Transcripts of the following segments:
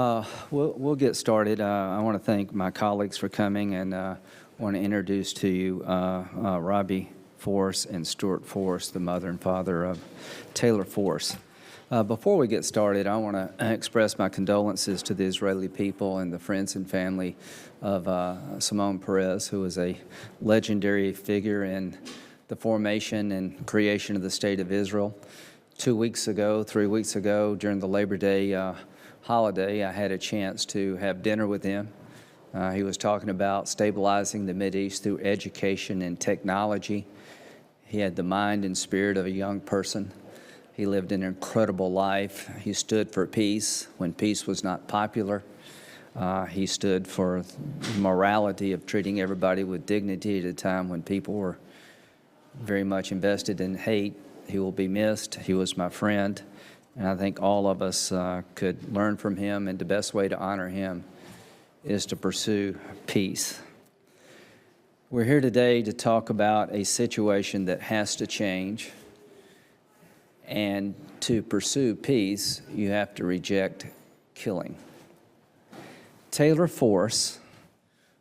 We'll get started. I want to thank my colleagues for coming, and want to introduce to you Robbi Force and Stuart Force, the mother and father of Taylor Force. Before we get started, I want to express my condolences to the Israeli people and the friends and family of Shimon Peres, who was a legendary figure in the formation and creation of the State of Israel. 3 weeks ago, during the Labor Day holiday, I had a chance to have dinner with him. He was talking about stabilizing the Mideast through education and technology. He had the mind and spirit of a young person. He lived an incredible life. He stood for peace when peace was not popular. He stood for the morality of treating everybody with dignity at a time when people were very much invested in hate. He will be missed. He was my friend. And I think all of us could learn from him, and the best way to honor him is to pursue peace. We're here today to talk about a situation that has to change. And to pursue peace, you have to reject killing. Taylor Force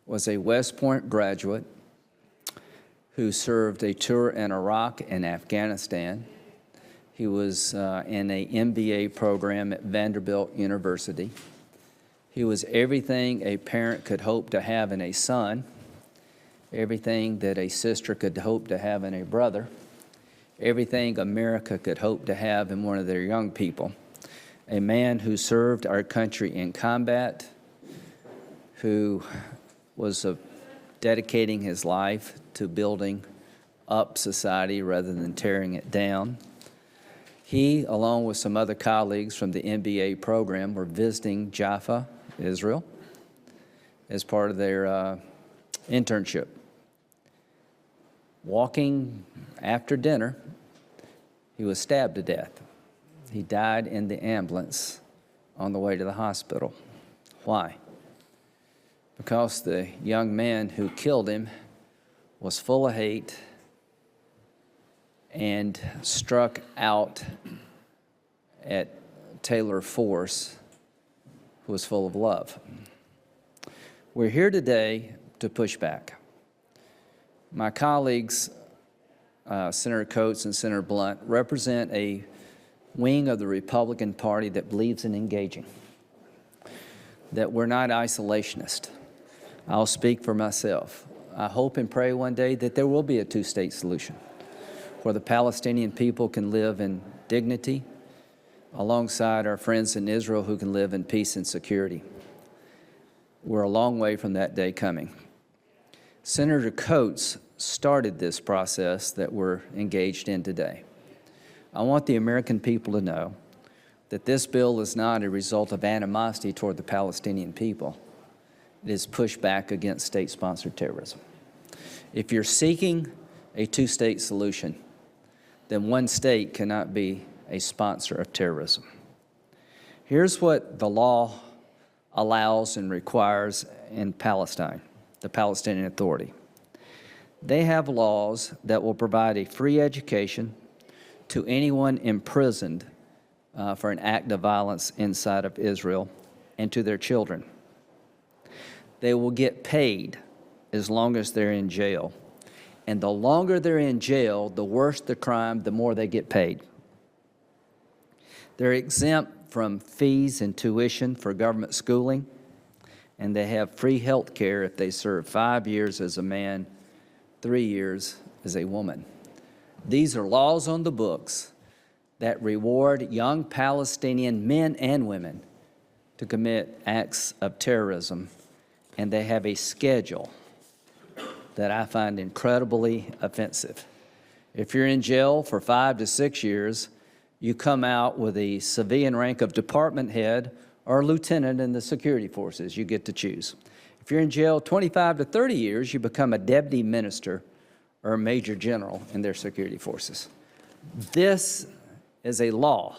was a West Point graduate who served a tour in Iraq and Afghanistan. He was in an MBA program at Vanderbilt University. He was everything a parent could hope to have in a son, everything that a sister could hope to have in a brother, everything America could hope to have in one of their young people. A man who served our country in combat, who was dedicating his life to building up society rather than tearing it down. He, along with some other colleagues from the MBA program, were visiting Jaffa, Israel, as part of their internship. Walking after dinner, he was stabbed to death. He died in the ambulance on the way to the hospital. Why? Because the young man who killed him was full of hate and struck out at Taylor Force, who was full of love. We're here today to push back. My colleagues, Senator Coates and Senator Blunt, represent a wing of the Republican Party that believes in engaging, that we're not isolationist. I'll speak for myself. I hope and pray one day that there will be a two-state solution where the Palestinian people can live in dignity alongside our friends in Israel who can live in peace and security. We're a long way from that day coming. Senator Coates started this process that we're engaged in today. I want the American people to know that this bill is not a result of animosity toward the Palestinian people. It is pushback against state-sponsored terrorism. If you're seeking a two-state solution, then one state cannot be a sponsor of terrorism. Here's what the law allows and requires in Palestine, the Palestinian Authority. They have laws that will provide a free education to anyone imprisoned for an act of violence inside of Israel and to their children. They will get paid as long as they're in jail. And the longer they're in jail, the worse the crime, the more they get paid. They're exempt from fees and tuition for government schooling, and they have free health care if they serve 5 years as a man, 3 years as a woman. These are laws on the books that reward young Palestinian men and women to commit acts of terrorism, and they have a schedule that I find incredibly offensive. If you're in jail for 5 to 6 years, you come out with a civilian rank of department head or lieutenant in the security forces. You get to choose. If you're in jail 25 to 30 years, you become a deputy minister or a major general in their security forces. This is a law,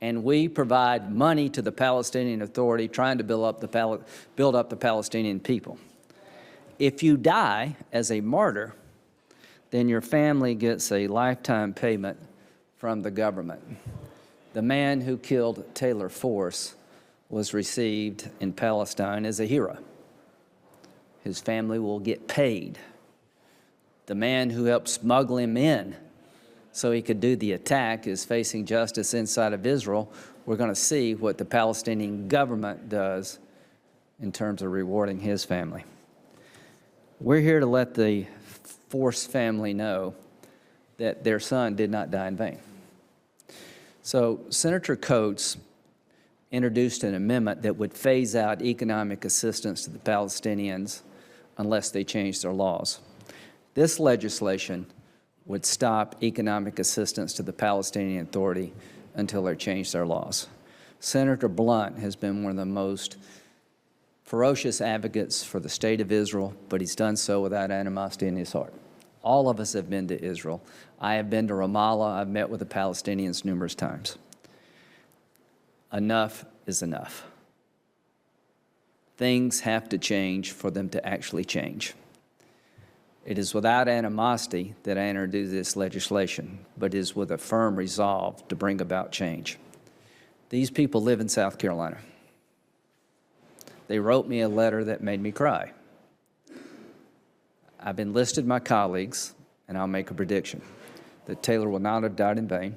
and we provide money to the Palestinian Authority trying to build up the Palestinian people. If you die as a martyr, then your family gets a lifetime payment from the government. The man who killed Taylor Force was received in Palestine as a hero. His family will get paid. The man who helped smuggle him in so he could do the attack is facing justice inside of Israel. We're going to see what the Palestinian government does in terms of rewarding his family. We're here to let the Force family know that their son did not die in vain. So Senator Coates introduced an amendment that would phase out economic assistance to the Palestinians unless they changed their laws. This legislation would stop economic assistance to the Palestinian Authority until they change their laws. Senator Blunt has been one of the most ferocious advocates for the state of Israel, but he's done so without animosity in his heart. All of us have been to Israel. I have been to Ramallah. I've met with the Palestinians numerous times. Enough is enough. Things have to change for them to actually change. It is without animosity that I introduce this legislation, but it is with a firm resolve to bring about change. These people live in South Carolina. They wrote me a letter that made me cry. I've enlisted my colleagues, and I'll make a prediction, that Taylor will not have died in vain,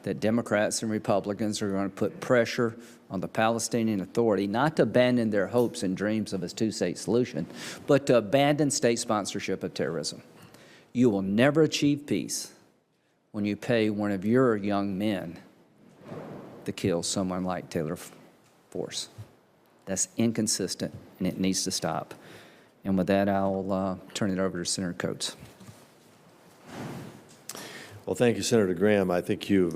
that Democrats and Republicans are going to put pressure on the Palestinian Authority not to abandon their hopes and dreams of a two-state solution, but to abandon state sponsorship of terrorism. You will never achieve peace when you pay one of your young men to kill someone like Taylor Force. That's inconsistent, and it needs to stop. And with that, I'll turn it over to Senator Coates. Well, thank you, Senator Graham. I think you've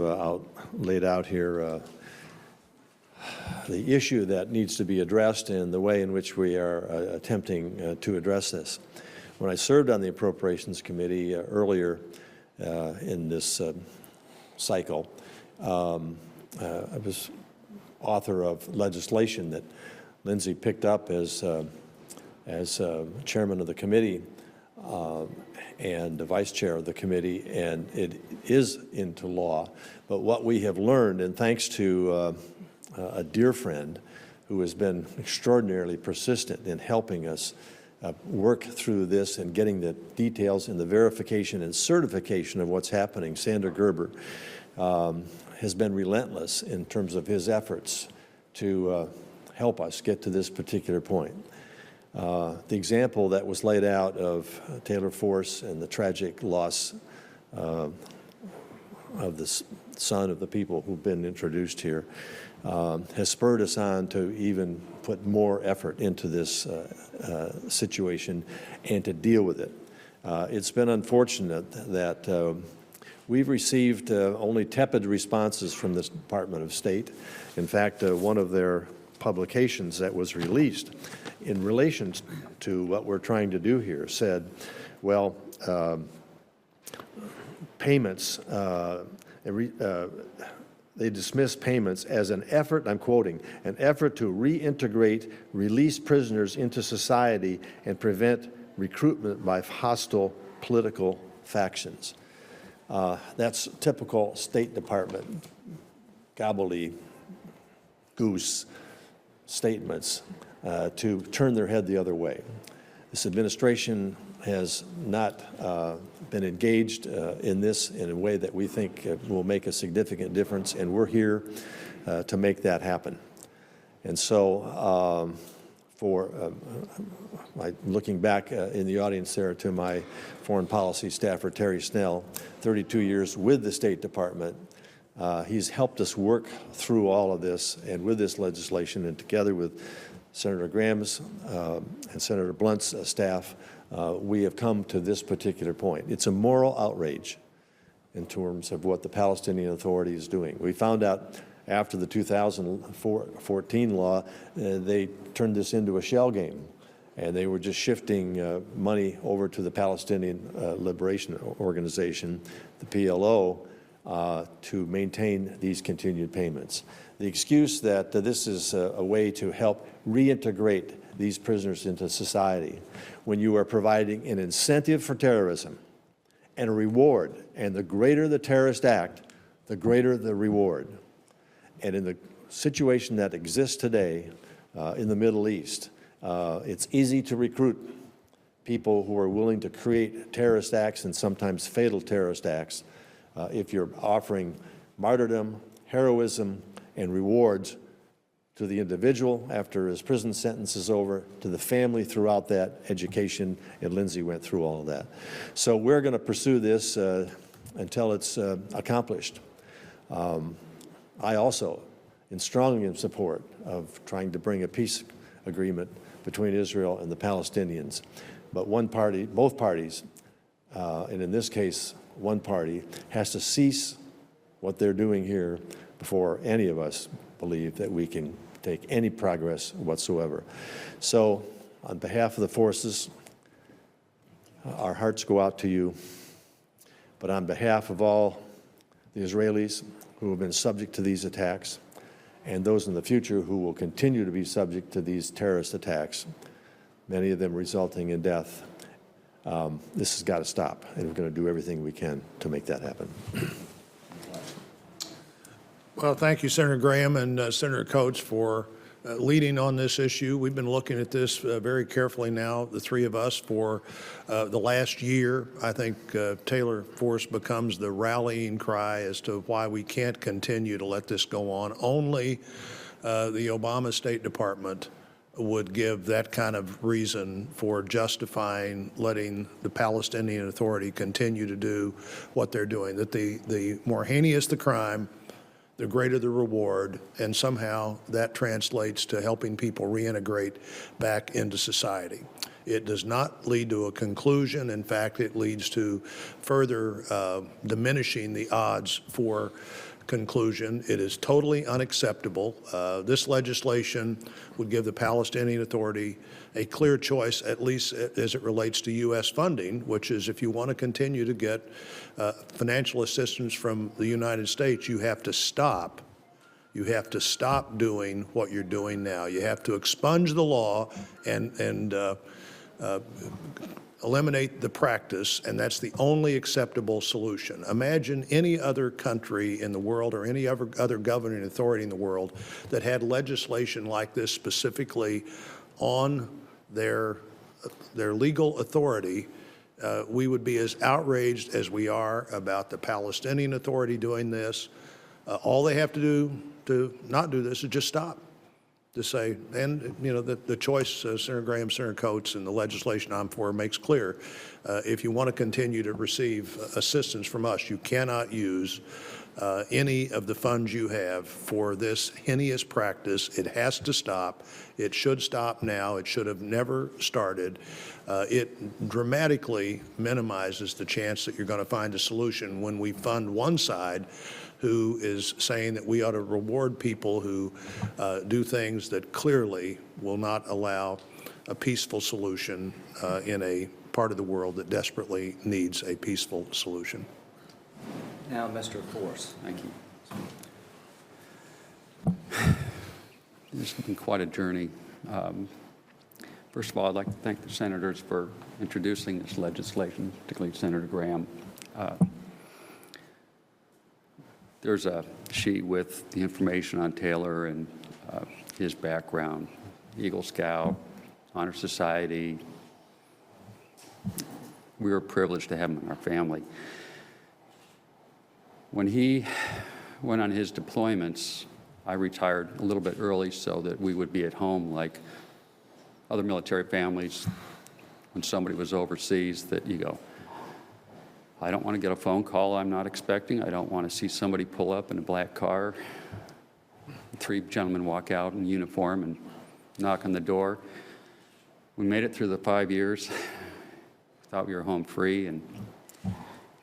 laid out here the issue that needs to be addressed and the way in which we are attempting to address this. When I served on the Appropriations Committee earlier in this cycle, I was author of legislation that Lindsey picked up as chairman of the committee and the vice chair of the committee, and it is into law. But what we have learned, and thanks to a dear friend who has been extraordinarily persistent in helping us work through this and getting the details and the verification and certification of what's happening, Sandra Gerber, has been relentless in terms of his efforts to help us get to this particular point. The example that was laid out of Taylor Force and the tragic loss of the son of the people who've been introduced here has spurred us on to even put more effort into this situation and to deal with it. It's been unfortunate that we've received only tepid responses from the Department of State. In fact, one of their publications that was released in relation to what we're trying to do here said, well, payments, they dismiss payments as an effort, I'm quoting, an effort to reintegrate released prisoners into society and prevent recruitment by hostile political factions. That's typical State Department gobbledygook statements to turn their head the other way. This administration has not been engaged in this in a way that we think will make a significant difference, and we're here to make that happen. And so looking back in the audience there to my foreign policy staffer, Terry Snell, 32 years with the State Department, he's helped us work through all of this and with this legislation, and together with Senator Graham's and Senator Blunt's staff, we have come to this particular point. It's a moral outrage in terms of what the Palestinian Authority is doing. We found out after the 2014 law, they turned this into a shell game, and they were just shifting money over to the Palestinian Liberation Organization, the PLO, to maintain these continued payments. The excuse that this is a way to help reintegrate these prisoners into society, when you are providing an incentive for terrorism and a reward, and the greater the terrorist act, the greater the reward. And in the situation that exists today in the Middle East, it's easy to recruit people who are willing to create terrorist acts and sometimes fatal terrorist acts if you're offering martyrdom, heroism, and rewards to the individual after his prison sentence is over, to the family throughout that, education, and Lindsey went through all of that. So we're going to pursue this until it's accomplished. I also am strongly in support of trying to bring a peace agreement between Israel and the Palestinians. But one party, both parties, and in this case, one party, has to cease what they're doing here before any of us believe that we can take any progress whatsoever. So, on behalf of the forces, our hearts go out to you. But on behalf of all the Israelis who have been subject to these attacks, and those in the future who will continue to be subject to these terrorist attacks, many of them resulting in death, this has got to stop, and we're going to do everything we can to make that happen. Well, thank you, Senator Graham and Senator Coates, for leading on this issue. We've been looking at this very carefully now, the three of us, for the last year. I think Taylor Force becomes the rallying cry as to why we can't continue to let this go on. Only the Obama State Department would give that kind of reason for justifying letting the Palestinian Authority continue to do what they're doing, that the more heinous the crime, the greater the reward, and somehow that translates to helping people reintegrate back into society. It does not lead to a conclusion. In fact, it leads to further diminishing the odds for conclusion. It is totally unacceptable. This legislation would give the Palestinian Authority a clear choice, at least as it relates to U.S. funding, which is if you want to continue to get financial assistance from the United States, you have to stop. You have to stop doing what you're doing now. You have to expunge the law and eliminate the practice, and that's the only acceptable solution. Imagine any other country in the world or any other governing authority in the world that had legislation like this specifically on their legal authority. We would be as outraged as we are about the Palestinian Authority doing this. All they have to do to not do this is just stop. To say, and you know, the choice, Senator Graham, Senator Coates, and the legislation I'm for makes clear, if you want to continue to receive assistance from us, you cannot use any of the funds you have for this heinous practice. It has to stop. It should stop now. It should have never started. It dramatically minimizes the chance that you're going to find a solution when we fund one side who is saying that we ought to reward people who do things that clearly will not allow a peaceful solution in a part of the world that desperately needs a peaceful solution. Now, Mr. Force, thank you. This has been quite a journey. First of all, I'd like to thank the senators for introducing this legislation, particularly Senator Graham. There's a sheet with the information on Taylor and his background, Eagle Scout, Honor Society. We were privileged to have him in our family. When he went on his deployments, I retired a little bit early so that we would be at home like other military families when somebody was overseas, that you go, I don't want to get a phone call I'm not expecting. I don't want to see somebody pull up in a black car, three gentlemen walk out in uniform and knock on the door. We made it through the 5 years. Thought we were home free, and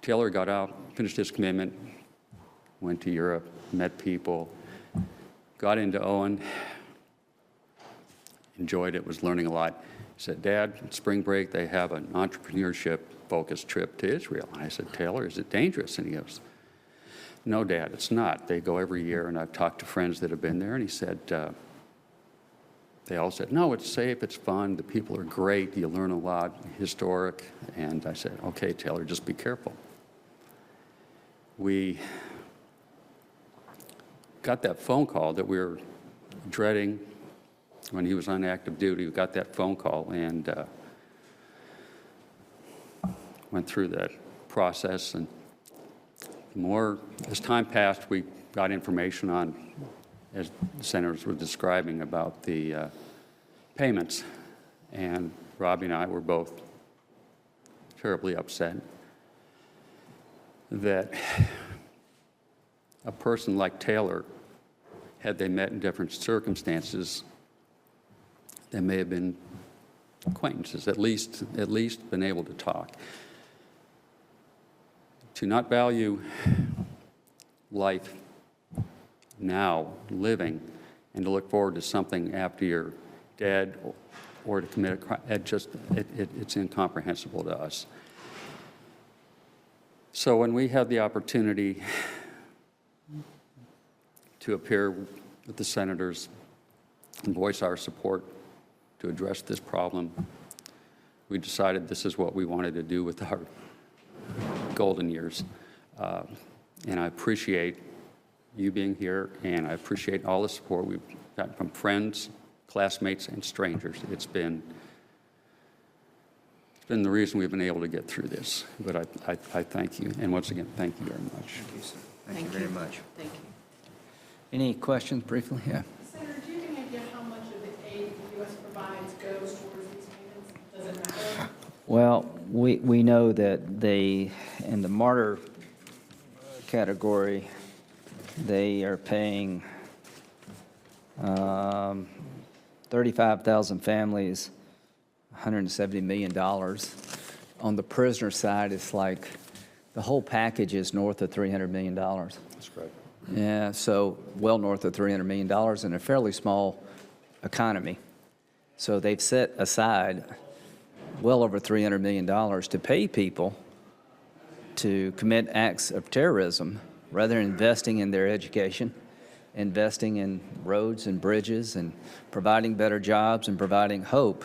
Taylor got out, finished his commitment, went to Europe, met people, got into Owen, enjoyed it, was learning a lot. He said, Dad, spring break, they have an entrepreneurship-focused trip to Israel. And I said, Taylor, is it dangerous? And he goes, no, Dad, it's not. They go every year, and I've talked to friends that have been there. And he said, they all said, no, it's safe, it's fun, the people are great, you learn a lot, historic. And I said, okay, Taylor, just be careful. We got that phone call that we were dreading when he was on active duty. We got that phone call and went through that process. And as time passed, we got information on, as the senators were describing, about the payments. And Robbi and I were both terribly upset that a person like Taylor, had they met in different circumstances, they may have been acquaintances, at least been able to talk. To not value life now, living, and to look forward to something after you're dead or to commit a crime, it's incomprehensible to us. So when we had the opportunity to appear with the senators and voice our support to address this problem, we decided this is what we wanted to do with our golden years. And I appreciate you being here, and I appreciate all the support we've gotten from friends, classmates, and strangers. It's been the reason we've been able to get through this. But I thank you, and once again, thank you very much. Thank you, sir. Thank you very much. Thank you. Any questions briefly? Yeah. Senator, do you have any idea how much of the aid the U.S. provides goes towards these payments? Does it matter? Well, we know that they, in the martyr category, they are paying 35,000 families, $170 million. On the prisoner side, it's like the whole package is north of $300 million. That's correct. Yeah, so well north of $300 million in a fairly small economy. So they've set aside well over $300 million to pay people to commit acts of terrorism rather than investing in their education, investing in roads and bridges and providing better jobs and providing hope.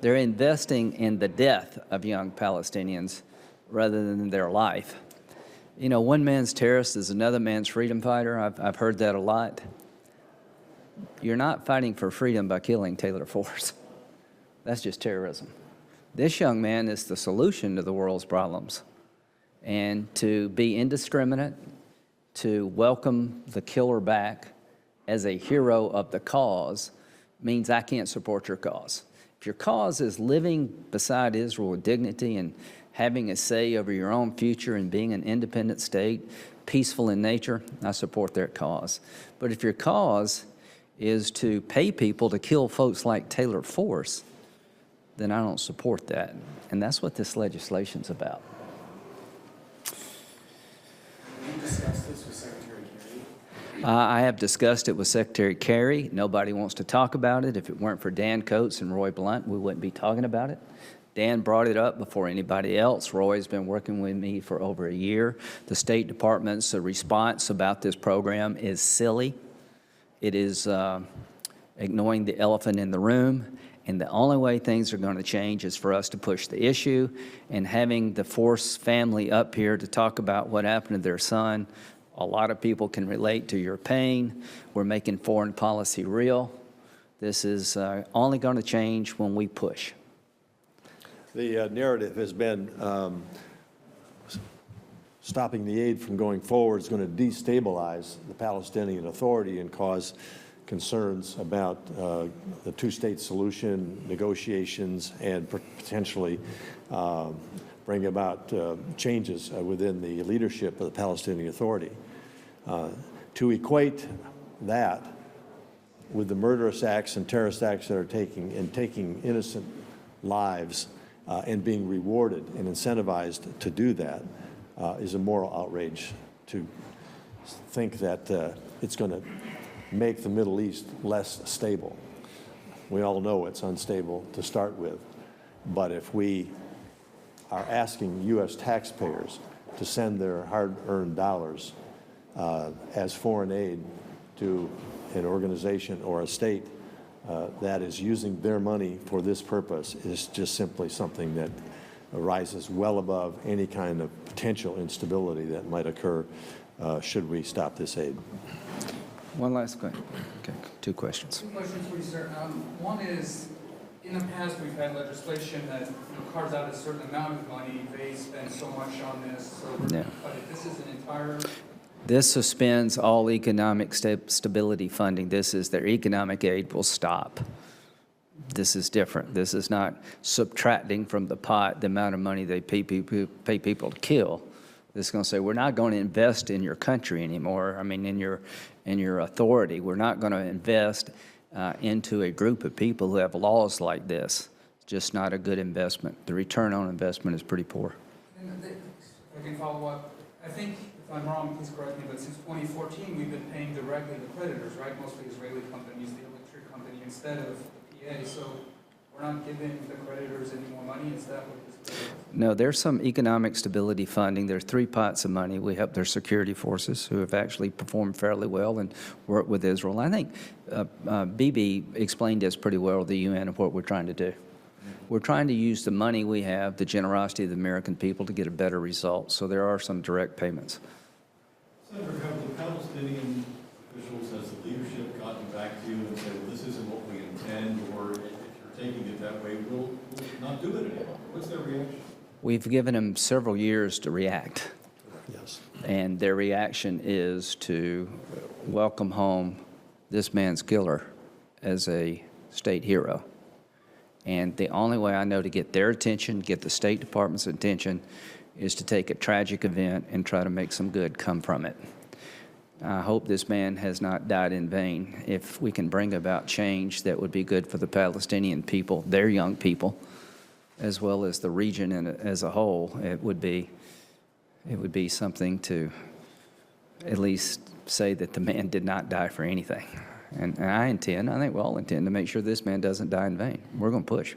They're investing in the death of young Palestinians rather than their life. You know, one man's terrorist is another man's freedom fighter. I've heard that a lot. You're not fighting for freedom by killing Taylor Force. That's just terrorism. This young man is the solution to the world's problems. And to be indiscriminate, to welcome the killer back as a hero of the cause means I can't support your cause. If your cause is living beside Israel with dignity and having a say over your own future and being an independent state, peaceful in nature, I support their cause. But if your cause is to pay people to kill folks like Taylor Force, then I don't support that. And that's what this legislation's about. Have you discussed this with Secretary Kerry? I have discussed it with Secretary Kerry. Nobody wants to talk about it. If it weren't for Dan Coates and Roy Blunt, we wouldn't be talking about it. Dan brought it up before anybody else. Roy's been working with me for over a year. The State Department's response about this program is silly. It is ignoring the elephant in the room. And the only way things are going to change is for us to push the issue. And having the Force family up here to talk about what happened to their son, a lot of people can relate to your pain. We're making foreign policy real. This is only going to change when we push. The narrative has been stopping the aid from going forward is going to destabilize the Palestinian Authority and cause concerns about the two-state solution, negotiations, and potentially bring about changes within the leadership of the Palestinian Authority. To equate that with the murderous acts and terrorist acts that are taking innocent lives and being rewarded and incentivized to do that is a moral outrage. To think that it's going to make the Middle East less stable. We all know it's unstable to start with, but if we are asking U.S. taxpayers to send their hard-earned dollars as foreign aid to an organization or a state that is using their money for this purpose, is just simply something that rises well above any kind of potential instability that might occur should we stop this aid. One last question. Okay, two questions. Two questions for you, sir. One is, in the past, we've had legislation that carves out a certain amount of money. They spend so much on this. So No. but if this is an entire, This suspends all economic stability funding. This is their economic aid will stop. This is different. This is not subtracting from the pot the amount of money they pay people to kill. This is going to say, we're not going to invest in your country anymore. I mean, in your authority. We're not going to invest into a group of people who have laws like this. It's just not a good investment. The return on investment is pretty poor. if I can follow up, I think, if I'm wrong, please correct me, but since 2014, we've been paying directly the creditors, right? Mostly Israeli companies, the electric company, instead of the PA. So we're not giving the creditors any more money. Is that what this is? No, there's some economic stability funding. There's three pots of money. We help their security forces who have actually performed fairly well and worked with Israel. I think Bibi explained this pretty well to the UN of what we're trying to do. We're trying to use the money we have, the generosity of the American people, to get a better result. So there are some direct payments. Senator, have the Palestinian officials, has the leadership gotten back to you and said, well, this isn't what we intend, or if you're taking it that way, we'll not do it anymore? What's their reaction? We've given them several years to react. Yes. And their reaction is to welcome home this man's killer as a state hero. And the only way I know to get their attention, get the State Department's attention, is to take a tragic event and try to make some good come from it. I hope this man has not died in vain. If we can bring about change that would be good for the Palestinian people, their young people, as well as the region as a whole, it would be something to at least say that the man did not die for anything. And I think we all intend to make sure this man doesn't die in vain. We're going to push.